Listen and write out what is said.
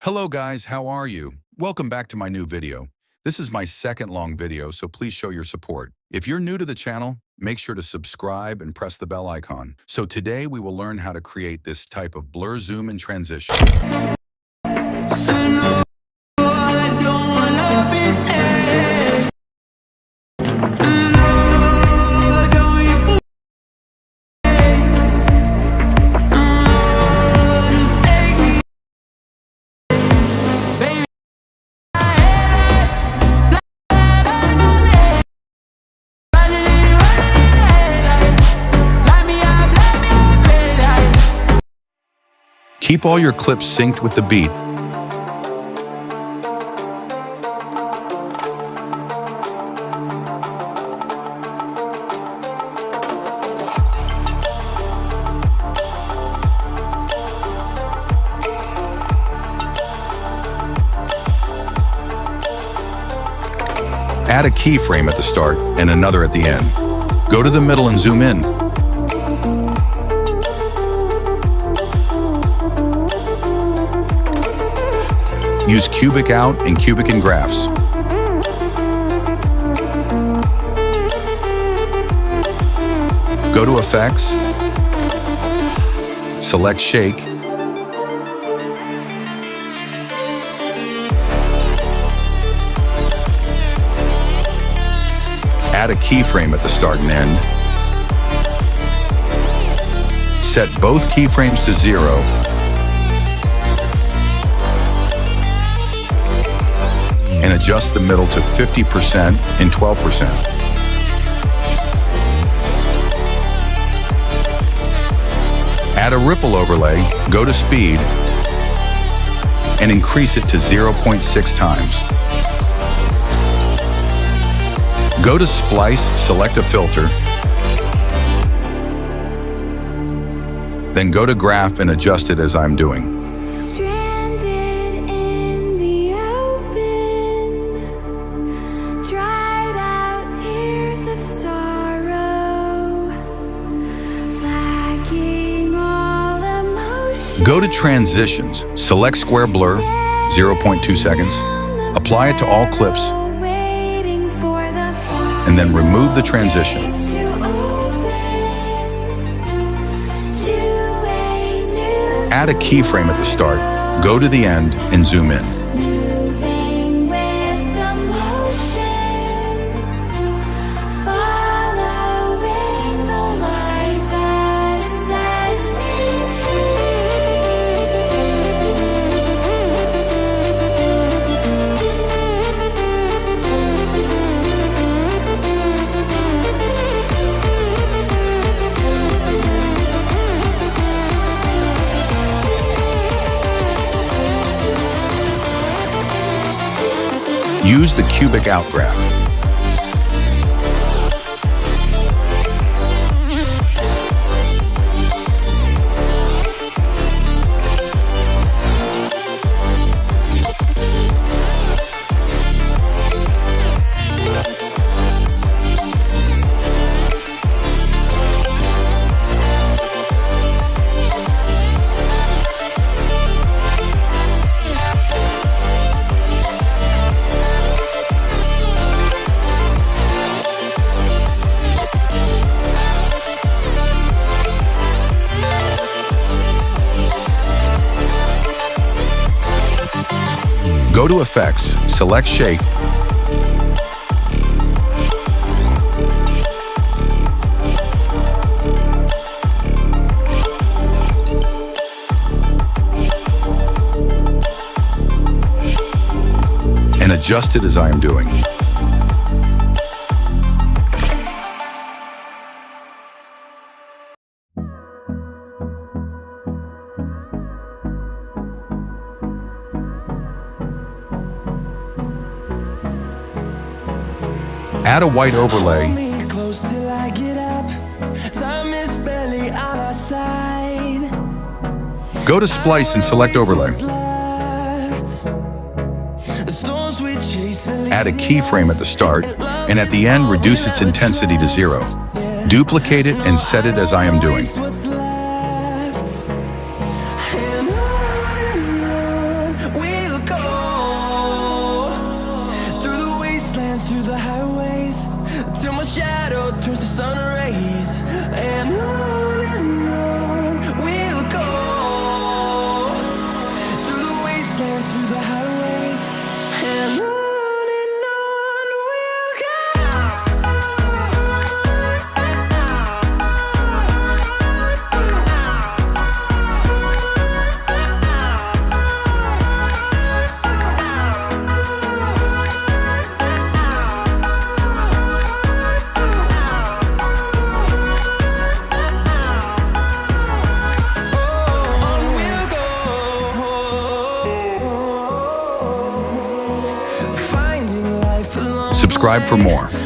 Hello guys, how are you? Welcome back to my new video. This is my second long video, so please show your support. If you're new to the channel, make sure to subscribe and press the bell icon. So today we will learn how to create this type of blur, zoom, and transition. Keep all your clips synced with the beat. Add a keyframe at the start and another at the end. Go to the middle and zoom in. Use cubic out and cubic in graphs. Go to Effects, select Shake, add a keyframe at the start and end, set both keyframes to 0, and adjust the middle to 50% and 12%. Add a ripple overlay, go to speed, and increase it to 0.6 times. Go to Splice, select a filter, then go to Graph and adjust it as I'm doing. Go to Transitions, select Square Blur, 0.2 seconds, apply it to all clips, and then remove the transition. Add a keyframe at the start, go to the end, and zoom in. Use the cubic out graph. Go to Effects, select Shake, and adjust it as I am doing. Add a white overlay. Go to Splice and select Overlay. Add a keyframe at the start, and at the end reduce its intensity to 0. Duplicate it and set it as I am doing. And on, subscribe for more.